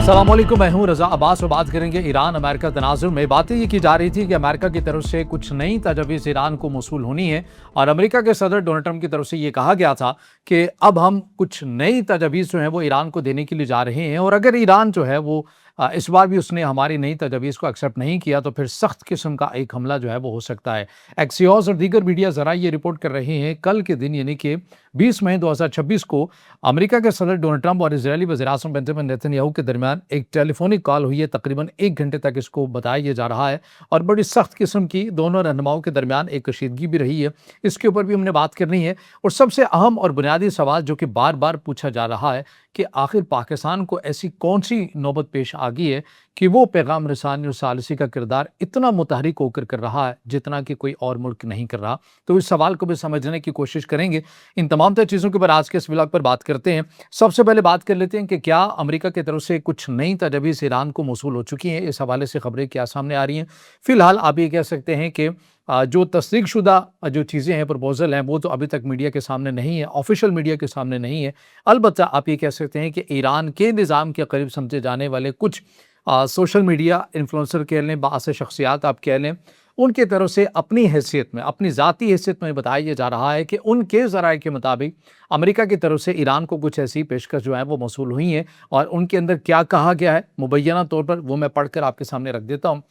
अस्सलाम वालेकुम, मैं हूं रजा अब्बास और बात करेंगे ईरान अमेरिका तनाजुर में। बातें ये की जा रही थी कि अमेरिका की तरफ से कुछ नई तजवीज़ ईरान को मौसूल होनी है और अमेरिका के सदर डोनाल्ड ट्रंप की तरफ से ये कहा गया था कि अब हम कुछ नई तजवीज़ जो है वो ईरान को देने के लिए जा रहे हैं और अगर ईरान जो है वो इस बार भी उसने हमारी नई तजवीज़ को एक्सेप्ट नहीं किया तो फिर सख्त किस्म का एक हमला जो है वो हो सकता है। एक्सियोस और दीगर मीडिया ज़रा ये रिपोर्ट कर रहे हैं कल के दिन यानी कि 20 मई 2026 को अमेरिका के सदर डोनाल्ड ट्रंप और इजरायली वज़ीर-ए-आज़म बेंजामिन नेतन्याहू के दरमियान एक टेलीफोनिक कॉल हुई है। तकरीबन 1 घंटे तक इसको बताया जा रहा है और बड़ी सख्त किस्म की दोनों रहनुमाओं के दरमियान एक कशीदगी भी रही है। इसके ऊपर भी हमने बात करनी है और सबसे अहम और बुनियादी सवाल जो कि बार बार पूछा जा रहा है कि आखिर पाकिस्तान को ऐसी कौन सी नौबत पेश आ गई है कि वो पैगाम रसानी और सालिसी का किरदार इतना मुतहरिक होकर कर रहा है जितना कि कोई और मुल्क नहीं कर रहा। तो इस सवाल को भी समझने की कोशिश करेंगे। इन तमाम तर चीज़ों के ऊपर आज के इस व्लॉग पर बात करते हैं। सबसे पहले बात कर लेते हैं कि क्या अमेरिका की तरफ से कुछ नई तजवीज़ ईरान को मौसूल हो चुकी हैं। इस हवाले से खबरें क्या सामने आ रही हैं। फिलहाल आप ये कह सकते हैं कि जो तस्दीक शुदा जो चीज़ें हैं, प्रपोजल हैं, वो तो अभी तक मीडिया के सामने नहीं है, ऑफिशियल मीडिया के सामने नहीं है। अलबत्ता आप ये कह सकते हैं कि ईरान के निज़ाम के करीब समझे जाने वाले कुछ सोशल मीडिया इन्फ्लुएंसर कह लें, बाअस शख्सियात आप कह लें, उनके तरफ से अपनी हैसियत में, अपनी ज़ाती हैसियत में बताया जा रहा है कि उनके ज़राए के मुताबिक अमेरिका की तरफ से ईरान को कुछ ऐसी पेशकश जो है वो मौसूल हुई हैं और उनके अंदर क्या कहा गया है मुबैना तौर पर वो मैं पढ़कर आपके सामने रख देता हूँ।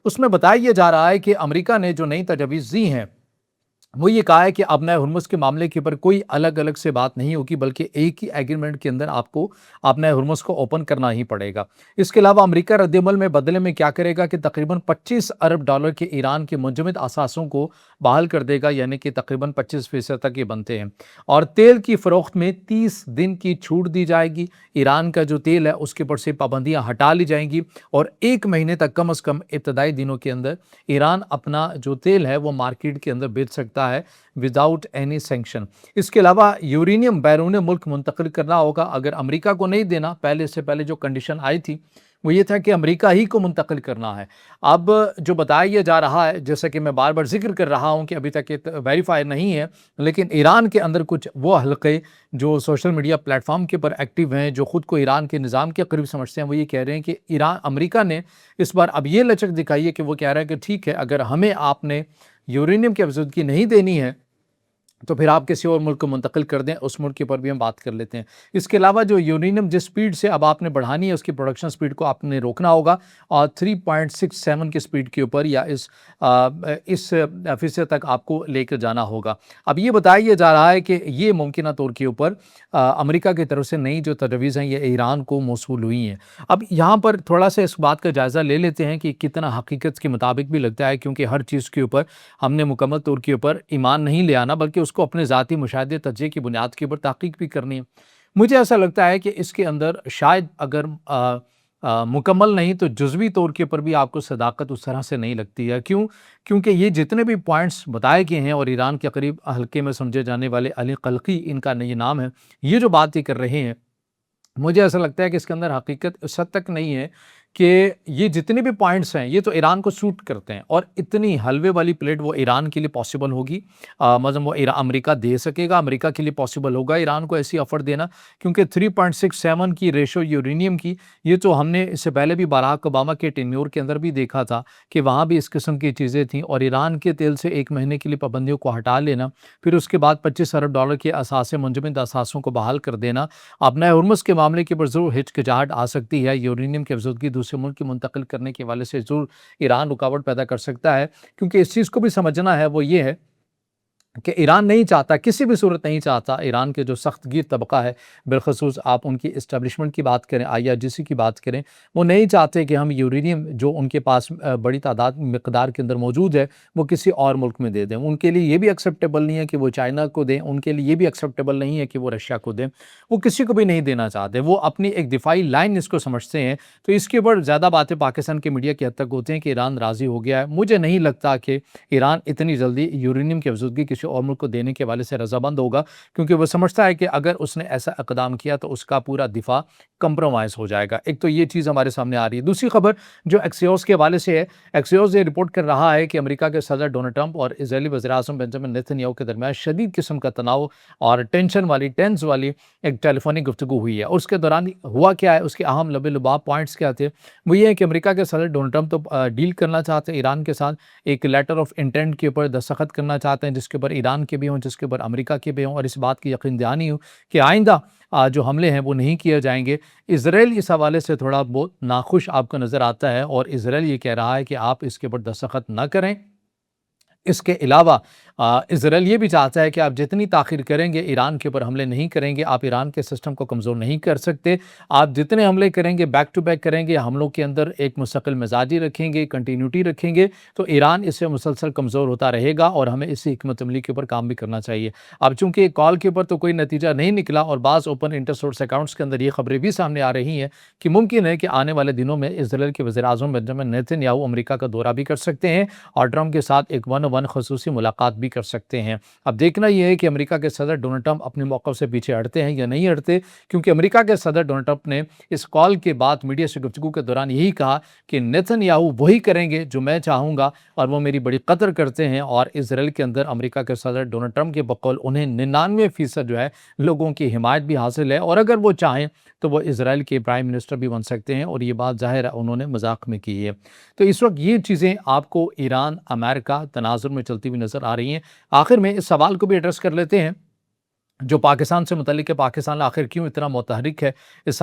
उसमें बताया जा रहा है कि अमेरिका ने जो नई तजवीज़ दी हैं वो ये कहा है कि अब नए हुर्मुज़ के मामले के ऊपर कोई अलग अलग से बात नहीं होगी बल्कि एक ही एग्रीमेंट के अंदर आपको अब नए हुर्मुज़ को ओपन करना ही पड़ेगा। इसके अलावा अमेरिका रद्दमल में बदले में क्या करेगा कि तकरीबन $25 अरब के ईरान के मुंजमद असासों को बहाल कर देगा, यानी कि तकरीबन 25% तक ये बनते हैं। और तेल की फ़रोख्त में 30 दिन की छूट दी जाएगी। ईरान का जो तेल है उसके ऊपर से पाबंदियाँ हटा ली जाएंगी और 1 महीने तक कम अज़ कम इब्तदाई दिनों के अंदर ईरान अपना जो तेल है वो मार्केट के अंदर बेच सकता है विदाउट एनी सैंक्शन। इसके अलावा यूरेनियम बैरून मुल्क मुंतकिल करना होगा। अगर अमेरिका को नहीं देना, पहले से पहले जो कंडीशन आई थी वो ये था कि अमेरिका ही को मुंतकिल करना है। अब जो बताया जा रहा है, जैसा कि मैं बार बार जिक्र कर रहा हूँ कि अभी तक ये वेरीफाई नहीं है, लेकिन ईरान के अंदर कुछ वो हल्के जो सोशल मीडिया प्लेटफॉर्म के ऊपर एक्टिव हैं, जो खुद को ईरान के निज़ाम के करीब समझते हैं, वो ये कह रहे हैं कि अमेरिका ने इस बार अब ये लचक दिखाई है कि वो कह रहा है कि ठीक है, अगर हमें आपने यूरेनियम की अफज़दगी नहीं देनी है तो फिर आप किसी और मुल्क को मुंतकिल कर दें, उस मुल्क के ऊपर भी हम बात कर लेते हैं। इसके अलावा जो यूरेनियम जिस स्पीड से अब आपने बढ़ानी है उसकी प्रोडक्शन स्पीड को आपने रोकना होगा और 3.67 की स्पीड के ऊपर या इस फीसद तक आपको लेकर जाना होगा। अब ये बताया जा रहा है कि ये मुमकिन तौर के ऊपर अमेरिका की तरफ से नई जो तजवीज़ हैं ये ईरान को मौसूल हुई हैं। अब यहाँ पर थोड़ा सा इस बात का जायज़ा ले लेते हैं कि कितना हकीकत के मुताबिक भी लगता है, क्योंकि हर चीज़ के ऊपर हमने मुकम्मल तौर के ऊपर ईमान नहीं ले आना बल्कि उसको अपने ज़ाती मुशाहिदे तज्ज़िये की बुनियाद के ऊपर तहक़ीक़ भी करनी है। मुझे ऐसा लगता है कि इसके अंदर शायद अगर मुकम्मल नहीं तो जुज़वी तौर के ऊपर भी आपको सदाकत उस तरह से नहीं लगती है। क्यों? क्योंकि ये जितने भी पॉइंट्स बताए गए हैं और ईरान के करीब हल्के में समझे जाने वाले अली कल्की इनका ये नाम है, ये जो बात ये कर रहे हैं, मुझे ऐसा लगता है कि इसके अंदर हकीकत उस हद तक नहीं है कि ये जितने भी पॉइंट्स हैं ये तो ईरान को सूट करते हैं और इतनी हलवे वाली प्लेट वो ईरान के लिए पॉसिबल होगी। मतलब वो अमेरिका दे सकेगा, अमेरिका के लिए पॉसिबल होगा ईरान को ऐसी ऑफ़र देना, क्योंकि 3.67 की रेशो यूरेनियम की, ये तो हमने इससे पहले भी बराक ओबामा के टेन्योर के अंदर भी देखा था कि वहाँ भी इस किस्म की चीज़ें थीं। और ईरान के तेल से 1 महीने के लिए पाबंदियों को हटा लेना, फिर उसके बाद $25 अरब के असासे मुंजमद असासों को बहाल कर देना। अब नए हुर्मुज़ के मामले के ऊपर ज़रूर हिचकिचाहट आ सकती है, यूरेनियम की अफज़दगी दूसरे मुल्क की मुंतकिल करने के हवाले से ज़रूर ईरान रुकावट पैदा कर सकता है, क्योंकि इस चीज़ को भी समझना है वो ये है कि ईरान नहीं चाहता, किसी भी सूरत नहीं चाहता, ईरान के जो सख्त गिर तबका है, बिलखसूस आप उनकी इस्टेब्लिशमेंट की बात करें, IRGC की बात करें, वो नहीं चाहते कि हम यूरेनियम जो उनके पास बड़ी तादाद मिकदार के अंदर मौजूद है वो किसी और मुल्क में दे दें। उनके लिए ये भी एक्सेप्टेबल नहीं है कि वो चाइना को दें, उनके लिए ये भी एक्सेप्टेबल नहीं है कि वो रशिया को दें, वो किसी को भी नहीं देना चाहते। वो अपनी एक दिफाई लाइन इसको समझते हैं। तो इसके ऊपर ज़्यादा बातें पाकिस्तान के मीडिया की हद तक होते हैं कि ईरान राज़ी हो गया है। मुझे नहीं लगता कि ईरान इतनी जल्दी यूरेनियम की अफज़दगी की किसी और मुल्क को देने के हवाले से रजामंद होगा, क्योंकि वो समझता है कि अगर उसने ऐसा इक़दाम किया तो उसका पूरा दिफा कंप्रोमाइज़ हो जाएगा। एक तो ये चीज़ हमारे सामने आ रही है। दूसरी खबर जो एक्सियोस के हवाले से है, एक्सियोस ये रिपोर्ट कर रहा है कि अमेरिका के सदर डोनाल्ड ट्रंप और इजरायली वज़ीर-ए-आज़म बेंजामिन नेतन्याहू के दरमियान शदीद किस्म का तनाव और टेंस वाली एक टेलीफोनिक गुफ्तगू हुई है। और उसके दौरान हुआ क्या है, उसके अहम लबे-लुबाब पॉइंट्स क्या थे? वो ये है कि अमेरिका के सदर डोनाल्ड ट्रंप तो डील करना चाहते हैं ईरान के साथ, एक लेटर ऑफ इंटेंट के ऊपर दस्तखत करना चाहते हैं, जिसके ऊपर ईरान के भी हों, जिसके ऊपर अमेरिका के भी हों, और इस बात की यकीन दहानी हो कि आइंदा जो हमले हैं वो नहीं किए जाएंगे। इजराइल इस हवाले से थोड़ा बहुत नाखुश आपको नज़र आता है, और इजराइल ये कह रहा है कि आप इसके ऊपर दस्तखत ना करें। इसके अलावा इजराइल ये भी चाहता है कि आप जितनी ताख़ीर करेंगे ईरान के ऊपर हमले नहीं करेंगे, आप ईरान के सिस्टम को कमज़ोर नहीं कर सकते। आप जितने हमले करेंगे बैक टू बैक करेंगे, हमलों के अंदर एक मुस्तकिल मिजाजी रखेंगे, कंटिन्यूटी रखेंगे, तो ईरान इससे मुसलसल कमज़ोर होता रहेगा, और हमें इसी हिकमत अमली के ऊपर काम भी करना चाहिए। अब चूँकि कॉल के ऊपर तो कोई नतीजा नहीं निकला, और बाज़ ओपन इंटर सोर्स अकाउंट्स के अंदर ये खबरें भी सामने आ रही हैं कि मुमकिन है कि आने वाले दिनों में इजराइल के वज़ीर-ए-आज़म बेंजामिन नेतन्याहू अमेरिका का दौरा भी कर सकते हैं, और ट्रंप के साथ एक वन ऑन वन ख़ुसूसी मुलाकात भी कर सकते हैं। अब देखना यह है कि अमेरिका के सदर डोनाल्ड ट्रंप अपने मौक़िफ़ से पीछे हटते हैं या नहीं हटते, क्योंकि अमेरिका के सदर डोनाल्ड ट्रंप ने इस कॉल के बाद मीडिया से गुफ्तगू के दौरान यही कहा कि नेतन्याहू वही करेंगे जो मैं चाहूँगा, और वो मेरी बड़ी कदर करते हैं। और इजराइल के अंदर अमेरिका के सदर डोनाल्ड ट्रंप के बकौल उन्हें 99% जो है लोगों की हिमायत भी हासिल है, और अगर वो चाहें तो वो इजराइल के प्राइम मिनिस्टर भी बन सकते हैं, और ये बात ज़ाहिर है उन्होंने मजाक में की है। तो इस वक्त ये चीज़ें आपको ईरान अमेरिका तनाज़ुर में चलती हुई नज़र आ रही हैं। आखिर में इस सवाल को भी एड्रेस कर लेते हैं जो पाकिस्तान से मुतल्लिक है, पाकिस्तान आखिर क्यों इतना मुतहरिक है इस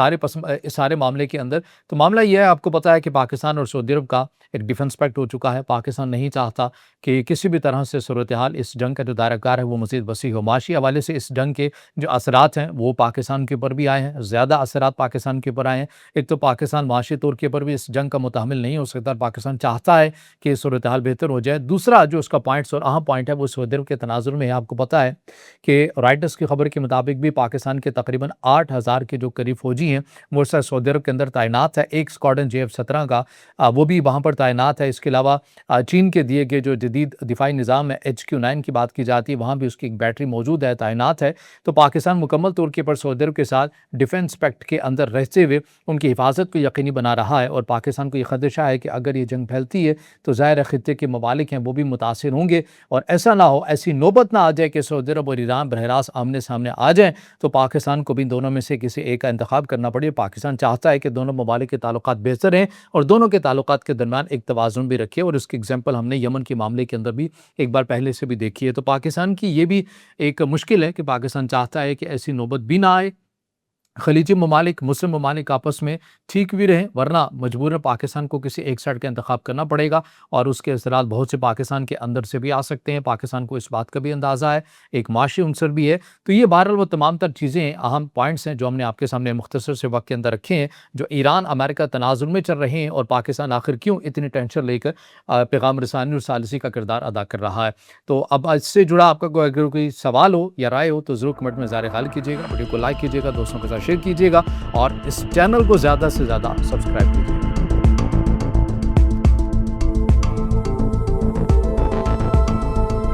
सारे मामले के अंदर। तो मामला यह है, आपको पता है कि पाकिस्तान और सऊदी अरब का एक डिफेंस पैक्ट हो चुका है। पाकिस्तान नहीं चाहता कि किसी भी तरह से सूरत हाल इस जंग का जो दायराकार है वो मज़ीद वसी हो। माशी हवाले से इस जंग के जो असरात हैं वो पाकिस्तान के ऊपर भी आए हैं, ज़्यादा असरात पाकिस्तान के ऊपर आए हैं। एक तो पाकिस्तान माशी तौर के ऊपर भी इस जंग का मुतहम्मिल नहीं हो सकता, पाकिस्तान चाहता है कि सूरत हाल बेहतर हो जाए। दूसरा जो उसका पॉइंट्स और अहम पॉइंट है वो सऊदी अरब के तनाजुर में है। आपको पता है कि राइटर्स की खबर के मुताबिक भी पाकिस्तान के तकरीबन 8,000 के जो करीब फौजी हैं वो सऊदी अरब के अंदर तैनात है। एक स्क्वाड्रन JF-17 का वो भी वहाँ पर तैनात है। इसके अलावा चीन के दिए गए जो जदीद दिफाई निज़ाम है HQ-9 की बात की जाती है, वहाँ भी उसकी एक बैटरी मौजूद है, तैनात है। तो पाकिस्तान मुकम्मल तौर के पर सऊदी अरब के साथ डिफेंस पैक्ट के अंदर रहते हुए उनकी हिफाजत को यकीनी बना रहा है, और पाकिस्तान को ये खदशा है कि अगर ये जंग फैलती है तो ज़ाहिर खित्ते के ममालिक हैं वो भी मुतासिर होंगे, और ऐसा ना हो, ऐसी नौबत ना आ जाए कि सऊदी अरब और ईरान बहरास आमने सामने आ जाएँ तो पाकिस्तान को भी दोनों में से किसी एक का इंतखाब करना पड़े। पाकिस्तान चाहता है कि दोनों ममालिक के ताल्लुकात बेहतर हैं और दोनों के ताल्लुकात के दरमियान एक तवाज़ुन भी रखे, और उसकी एग्जाम्पल हमने यमन के मामले के अंदर भी एक बार पहले से भी देखी है। तो पाकिस्तान की ये भी एक मुश्किल है कि पाकिस्तान चाहता है कि ऐसी नौबत भी ना आए, खलीजी ममालिक मुस्लिम ममालिक आपस में ठीक भी रहें, वरना मजबूरन पाकिस्तान को किसी एक साइड का इंतखाब करना पड़ेगा, और उसके असरात बहुत से पाकिस्तान के अंदर से भी आ सकते हैं। पाकिस्तान को इस बात का भी अंदाज़ा है, एक माशी उनसर भी है। तो ये बहरहाल वो तमाम तर चीज़ें अहम पॉइंट्स हैं जो हमने आपके सामने मुख्तसर से वक्त के अंदर रखे हैं, जो ईरान अमेरिका तनाजुर में चल रहे हैं, और पाकिस्तान आखिर क्यों इतनी टेंशन लेकर पैगाम रसानी और सालिसी का किरदार अदा कर रहा है। तो अब इससे जुड़ा आपका अगर कोई सवाल हो या राय हो तो ज़रूर कमेंट में ज़ाहिर ख्याल कीजिएगा, वीडियो को लाइक कीजिएगा, दोस्तों के साथ शेयर कीजिएगा, और इस चैनल को ज़्यादा से ज़्यादा सब्सक्राइब कीजिएगा।